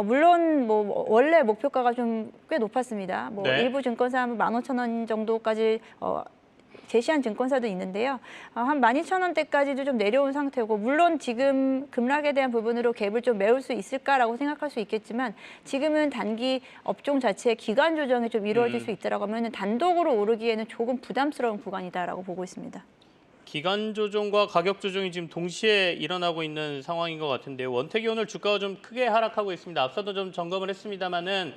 [SPEAKER 6] 물론 뭐 원래 목표가가 좀 꽤 높았습니다. 뭐
[SPEAKER 1] 네.
[SPEAKER 6] 일부 증권사 한 15,000원 정도까지 제시한 증권사도 있는데요. 한 12,000원대까지도 좀 내려온 상태고 물론 지금 급락에 대한 부분으로 갭을 좀 메울 수 있을까라고 생각할 수 있겠지만 지금은 단기 업종 자체의 기간 조정이 좀 이루어질 수 있다라고 하면 단독으로 오르기에는 조금 부담스러운 구간이다라고 보고 있습니다.
[SPEAKER 1] 기간 조정과 가격 조정이 지금 동시에 일어나고 있는 상황인 것 같은데 원택이 오늘 주가가 좀 크게 하락하고 있습니다. 앞서도 좀 점검을 했습니다만은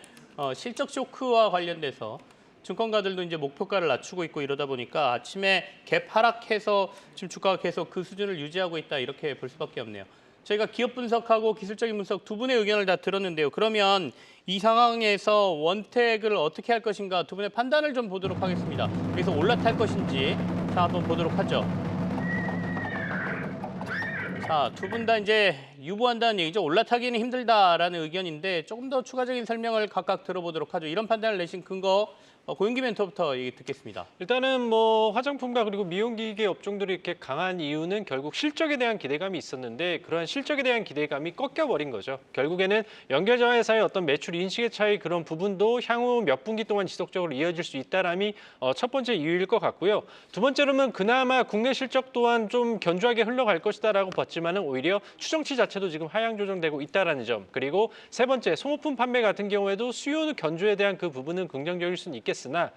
[SPEAKER 1] 실적 쇼크와 관련돼서 증권가들도 이제 목표가를 낮추고 있고 이러다 보니까 아침에 갭 하락해서 지금 주가가 계속 그 수준을 유지하고 있다 이렇게 볼 수밖에 없네요. 저희가 기업 분석하고 기술적인 분석 두 분의 의견을 다 들었는데요. 그러면 이 상황에서 원택을 어떻게 할 것인가 두 분의 판단을 좀 보도록 하겠습니다. 여기서 올라탈 것인지 자 한번 보도록 하죠. 자, 두 분 다 이제 유보한다는 얘기죠. 올라타기는 힘들다라는 의견인데 조금 더 추가적인 설명을 각각 들어보도록 하죠. 이런 판단을 내신 근거 고윤기 멘토부터 얘기 듣겠습니다.
[SPEAKER 7] 일단은 뭐 화장품과 그리고 미용기기 업종들이 이렇게 강한 이유는 결국 실적에 대한 기대감이 있었는데 그러한 실적에 대한 기대감이 꺾여버린 거죠. 결국에는 연결자회사의 어떤 매출 인식의 차이 그런 부분도 향후 몇 분기 동안 지속적으로 이어질 수 있다람이 첫 번째 이유일 것 같고요. 두 번째로는 그나마 국내 실적 또한 좀 견조하게 흘러갈 것이다라고 봤지만은 오히려 추정치 자체도 지금 하향 조정되고 있다라는 점. 그리고 세 번째 소모품 판매 같은 경우에도 수요 견조에 대한 그 부분은 긍정적일 수는 있겠습니다. 으나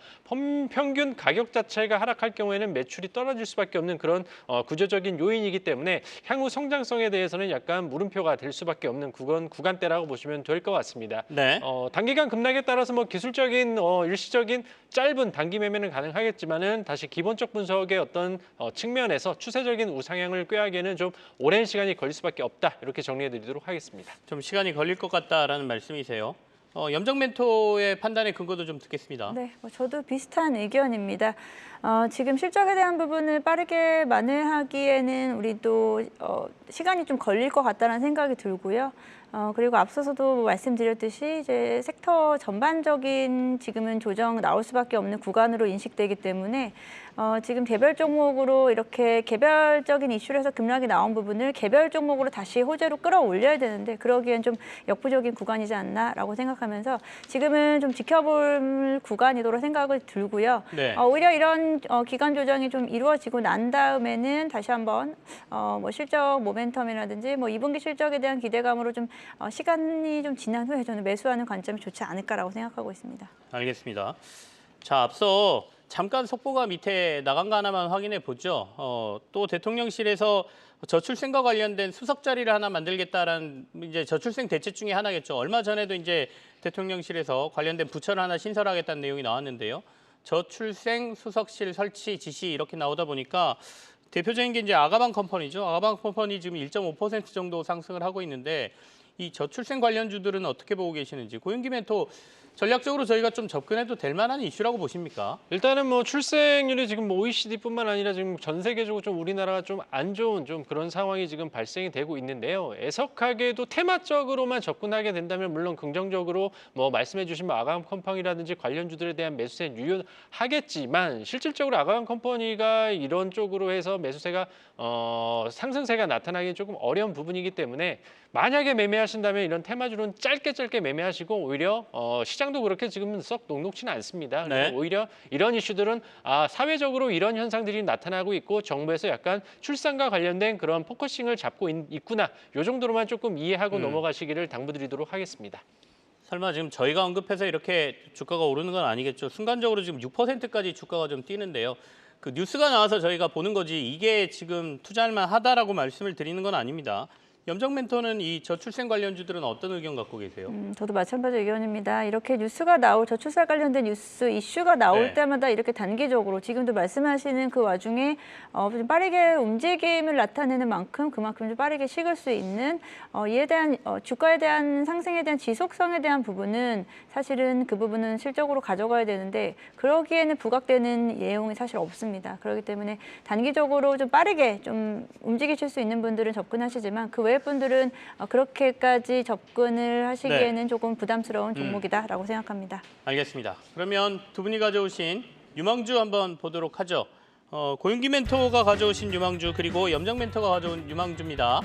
[SPEAKER 7] 평균 가격 자체가 하락할 경우에는 매출이 떨어질 수밖에 없는 그런 구조적인 요인이기 때문에 향후 성장성에 대해서는 약간 물음표가 될 수밖에 없는 구간대라고 보시면 될 것 같습니다.
[SPEAKER 1] 네.
[SPEAKER 7] 단기간 급락에 따라서 뭐 기술적인 일시적인 짧은 단기 매매는 가능하겠지만은 다시 기본적 분석의 어떤 측면에서 추세적인 우상향을 꾀하기에는 좀 오랜 시간이 걸릴 수밖에 없다. 이렇게 정리해드리도록 하겠습니다.
[SPEAKER 1] 좀 시간이 걸릴 것 같다라는 말씀이세요. 염정 멘토의 판단의 근거도 좀 듣겠습니다.
[SPEAKER 6] 네, 저도 비슷한 의견입니다. 지금 실적에 대한 부분을 빠르게 만회하기에는 우리도 시간이 좀 걸릴 것 같다는 생각이 들고요. 그리고 앞서서도 말씀드렸듯이 이제 섹터 전반적인 지금은 조정 나올 수밖에 없는 구간으로 인식되기 때문에 지금 개별 종목으로 이렇게 개별적인 이슈로 해서 급락이 나온 부분을 개별 종목으로 다시 호재로 끌어올려야 되는데 그러기엔 좀 역부족인 구간이지 않나라고 생각하면서 지금은 좀 지켜볼 구간이도록 생각을 들고요.
[SPEAKER 1] 네.
[SPEAKER 6] 오히려 이런 기간 조정이 좀 이루어지고 난 다음에는 다시 한번 뭐 실적 모멘텀이라든지 뭐 2분기 실적에 대한 기대감으로 좀 시간이 좀 지난 후에 저는 매수하는 관점이 좋지 않을까라고 생각하고 있습니다.
[SPEAKER 1] 알겠습니다. 자, 앞서 잠깐 속보가 밑에 나간 거 하나만 확인해 보죠. 또 대통령실에서 저출생과 관련된 수석 자리를 하나 만들겠다라는 이제 저출생 대책 중에 하나겠죠. 얼마 전에도 이제 대통령실에서 관련된 부처를 하나 신설하겠다는 내용이 나왔는데요. 저출생 수석실 설치 지시 이렇게 나오다 보니까 대표적인 게 이제 아가방 컴퍼니죠. 아가방 컴퍼니 지금 1.5% 정도 상승을 하고 있는데 이 저출생 관련주들은 어떻게 보고 계시는지 고용기 멘토 전략적으로 저희가 좀 접근해도 될 만한 이슈라고 보십니까?
[SPEAKER 7] 일단은 뭐 출생률이 지금 뭐 OECD뿐만 아니라 지금 전 세계적으로 좀 우리나라가 좀 안 좋은 좀 그런 상황이 지금 발생이 되고 있는데요. 애석하게도 테마적으로만 접근하게 된다면 물론 긍정적으로 뭐 말씀해주신 아가방 컴퍼니라든지 관련주들에 대한 매수세 유효하겠지만 실질적으로 아가방 컴퍼니가 이런 쪽으로 해서 매수세가 상승세가 나타나기 조금 어려운 부분이기 때문에 만약에 매매하신다면 이런 테마주는 짧게 매매하시고 오히려 시장도 그렇게 지금은 썩 녹록지는 않습니다.
[SPEAKER 1] 네.
[SPEAKER 7] 오히려 이런 이슈들은 사회적으로 이런 현상들이 나타나고 있고 정부에서 약간 출산과 관련된 그런 포커싱을 잡고 있구나. 이 정도로만 조금 이해하고 넘어가시기를 당부드리도록 하겠습니다.
[SPEAKER 1] 설마 지금 저희가 언급해서 이렇게 주가가 오르는 건 아니겠죠. 순간적으로 지금 6%까지 주가가 좀 뛰는데요. 그 뉴스가 나와서 저희가 보는 거지 이게 지금 투자할 만하다라고 말씀을 드리는 건 아닙니다. 염정 멘토는 이 저출생 관련주들은 어떤 의견 갖고 계세요?
[SPEAKER 6] 저도 마찬가지 의견입니다. 이렇게 뉴스가 저출산 관련된 뉴스 이슈가 나올
[SPEAKER 1] 네.
[SPEAKER 6] 때마다 이렇게 단기적으로 지금도 말씀하시는 그 와중에 좀 빠르게 움직임을 나타내는 만큼 그만큼 좀 빠르게 식을 수 있는 이에 대한 주가에 대한 상승에 대한 지속성에 대한 부분은 사실은 그 부분은 실적으로 가져가야 되는데 그러기에는 부각되는 내용이 사실 없습니다. 그렇기 때문에 단기적으로 좀 빠르게 좀 움직이실 수 있는 분들은 접근하시지만 그 외 분들은 그렇게까지 접근을 하시기에는 조금 부담스러운 종목이다라고 생각합니다.
[SPEAKER 1] 알겠습니다. 그러면 두 분이 가져오신 유망주 한번 보도록 하죠. 고용기 멘토가 가져오신 유망주 그리고 염정 멘토가 가져온 유망주입니다.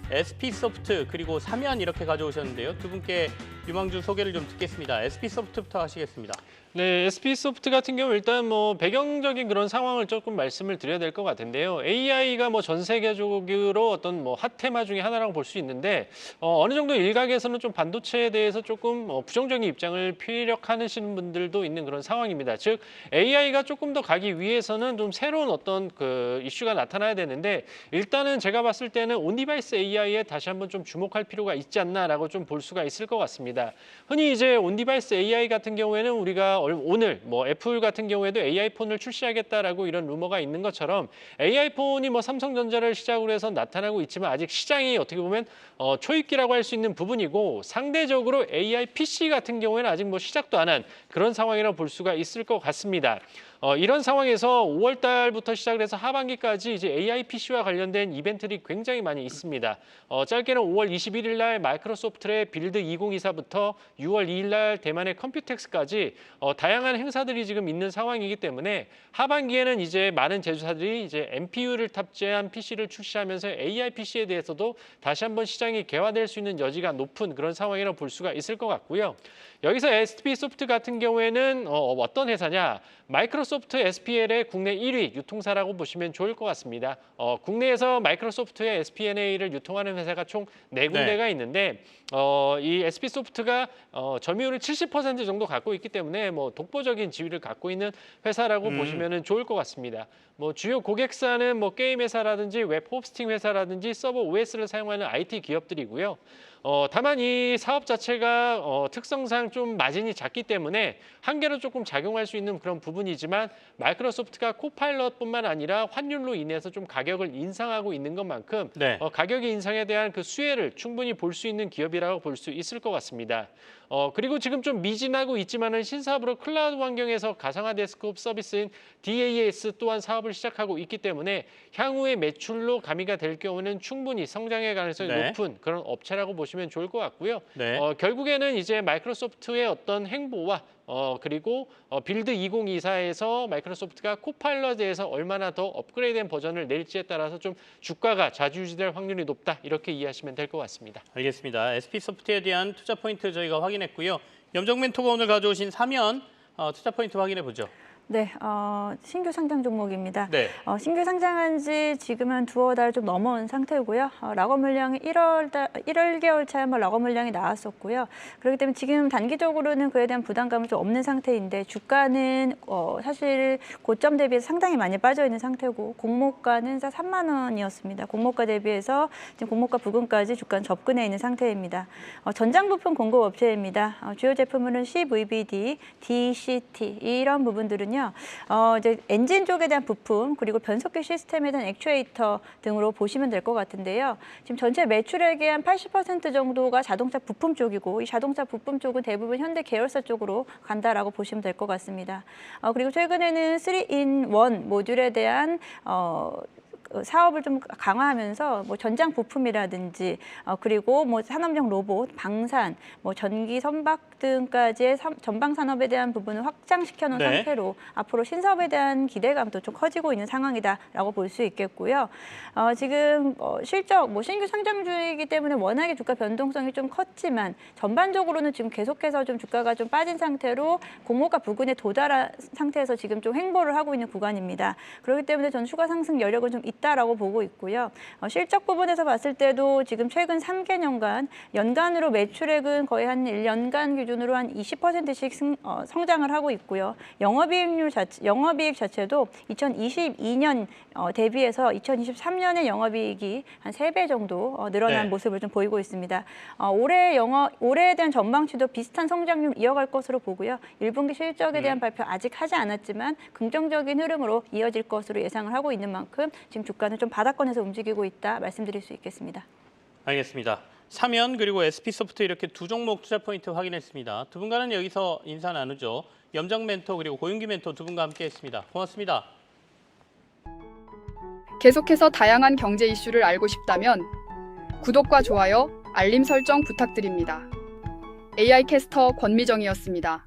[SPEAKER 1] SP소프트 그리고 삼연 이렇게 가져오셨는데요. 두 분께 유망주 소개를 좀 듣겠습니다. SP소프트부터 하시겠습니다.
[SPEAKER 7] 네, SP소프트 같은 경우 일단 뭐 배경적인 그런 상황을 조금 말씀을 드려야 될 것 같은데요. AI가 뭐 전 세계적으로 어떤 뭐 핫테마 중에 하나라고 볼 수 있는데 어느 정도 일각에서는 좀 반도체에 대해서 조금 부정적인 입장을 피력하시는 분들도 있는 그런 상황입니다. 즉 AI가 조금 더 가기 위해서는 좀 새로운 어떤 그 이슈가 나타나야 되는데 일단은 제가 봤을 때는 온디바이스 AI에 다시 한번 좀 주목할 필요가 있지 않나라고 좀 볼 수가 있을 것 같습니다. 흔히 이제 온디바이스 AI 같은 경우에는 우리가 오늘 뭐 애플 같은 경우에도 AI 폰을 출시하겠다라고 이런 루머가 있는 것처럼 AI 폰이 뭐 삼성전자를 시작으로 해서 나타나고 있지만 아직 시장이 어떻게 보면 초입기라고 할 수 있는 부분이고 상대적으로 AI PC 같은 경우에는 아직 뭐 시작도 안 한 그런 상황이라고 볼 수가 있을 것 같습니다. 이런 상황에서 5월 달부터 시작을 해서 하반기까지 이제 AI PC와 관련된 이벤트들이 굉장히 많이 있습니다. 짧게는 5월 21일 날 마이크로소프트의 빌드 2024부터 6월 2일 날 대만의 컴퓨텍스까지 다양한 행사들이 지금 있는 상황이기 때문에 하반기에는 이제 많은 제조사들이 이제 NPU를 탑재한 PC를 출시하면서 AI PC에 대해서도 다시 한번 시장이 개화될 수 있는 여지가 높은 그런 상황이라고 볼 수가 있을 것 같고요. 여기서 SP소프트 같은 경우에는 어떤 회사냐? 마이크로소프트 SPL의 국내 1위 유통사라고 보시면 좋을 것 같습니다. 국내에서 마이크로소프트의 SPNA를 유통하는 회사가 총 4군데가 있는데 이 SP소프트가 점유율을 70% 정도 갖고 있기 때문에 뭐 독보적인 지위를 갖고 있는 회사라고 보시면 좋을 것 같습니다. 뭐 주요 고객사는 뭐 게임 회사라든지 웹 호스팅 회사라든지 서버 OS를 사용하는 IT 기업들이고요. 다만 이 사업 자체가 특성상 좀 마진이 작기 때문에 한계로 조금 작용할 수 있는 그런 부분이지만 마이크로소프트가 코파일럿뿐만 아니라 환율로 인해서 좀 가격을 인상하고 있는 것만큼 가격의 인상에 대한 그 수혜를 충분히 볼 수 있는 기업이라고 볼 수 있을 것 같습니다. 그리고 지금 좀 미진하고 있지만은 신사업으로 클라우드 환경에서 가상화 데스크톱 서비스인 DAS 또한 사업을 시작하고 있기 때문에 향후의 매출로 가미가 될 경우는 충분히 성장의 가능성이 높은 그런 업체라고 보시면 좋을 것 같고요. 결국에는 이제 마이크로소프트의 어떤 행보와 그리고 빌드 2024에서 마이크로소프트가 코파일럿에서 얼마나 더 업그레이드된 버전을 낼지에 따라서 좀 주가가 좌지우지될 확률이 높다 이렇게 이해하시면 될 것 같습니다.
[SPEAKER 1] 알겠습니다. SP소프트에 대한 투자 포인트 저희가 확인했고요. 염정 멘토가 오늘 가져오신 삼연 투자 포인트 확인해 보죠.
[SPEAKER 6] 네, 신규 상장 종목입니다.
[SPEAKER 1] 네.
[SPEAKER 6] 신규 상장한 지 지금 한 두어 달 좀 넘어온 상태고요. 락업 물량이 1개월 차에 한번 락업 물량이 나왔었고요. 그렇기 때문에 지금 단기적으로는 그에 대한 부담감은 좀 없는 상태인데 주가는 사실 고점 대비해서 상당히 많이 빠져 있는 상태고 공모가는 3만 원이었습니다. 공모가 대비해서 지금 공모가 부근까지 주가는 접근해 있는 상태입니다. 전장 부품 공급 업체입니다. 주요 제품으로는 CVBD, DCT 이런 부분들은요. 있는데요. 이제 엔진 쪽에 대한 부품 그리고 변속기 시스템에 대한 액추에이터 등으로 보시면 될 것 같은데요. 지금 전체 매출액의 한 80% 정도가 자동차 부품 쪽이고 이 자동차 부품 쪽은 대부분 현대 계열사 쪽으로 간다라고 보시면 될 것 같습니다. 그리고 최근에는 3-in-1 모듈에 대한 사업을 좀 강화하면서 뭐 전장 부품이라든지 그리고 뭐 산업용 로봇, 방산, 뭐 전기 선박 등까지의 전방 산업에 대한 부분을 확장시켜 놓은
[SPEAKER 1] 네.
[SPEAKER 6] 상태로 앞으로 신사업에 대한 기대감도 좀 커지고 있는 상황이다라고 볼 수 있겠고요. 지금 실적 뭐 신규 상장주이기 때문에 워낙에 주가 변동성이 좀 컸지만 전반적으로는 지금 계속해서 좀 주가가 좀 빠진 상태로 공모가 부근에 도달한 상태에서 지금 좀 횡보를 하고 있는 구간입니다. 그렇기 때문에 저는 추가 상승 여력은 좀 있다라고 보고 있고요. 실적 부분에서 봤을 때도 지금 최근 3개년간 연간으로 매출액은 거의 한 1년간 기준으로 한 20%씩 성장을 하고 있고요. 영업이익 자체도 2022년 대비해서 2023년의 영업이익이 한 3배 정도 늘어난
[SPEAKER 1] 네.
[SPEAKER 6] 모습을 좀 보이고 있습니다. 올해에 대한 전망치도 비슷한 성장률 이어갈 것으로 보고요. 1분기 실적에 대한 발표 아직 하지 않았지만 긍정적인 흐름으로 이어질 것으로 예상을 하고 있는 만큼 지금 주가는 좀 바닥권에서 움직이고 있다 말씀드릴 수 있겠습니다.
[SPEAKER 1] 알겠습니다. 사면 그리고 SP소프트 이렇게 두 종목 투자 포인트 확인했습니다. 두 분과는 여기서 인사 나누죠. 염정 멘토 그리고 고윤기 멘토 두 분과 함께했습니다. 고맙습니다.
[SPEAKER 4] 계속해서 다양한 경제 이슈를 알고 싶다면 구독과 좋아요, 알림 설정 부탁드립니다. AI 캐스터 권미정이었습니다.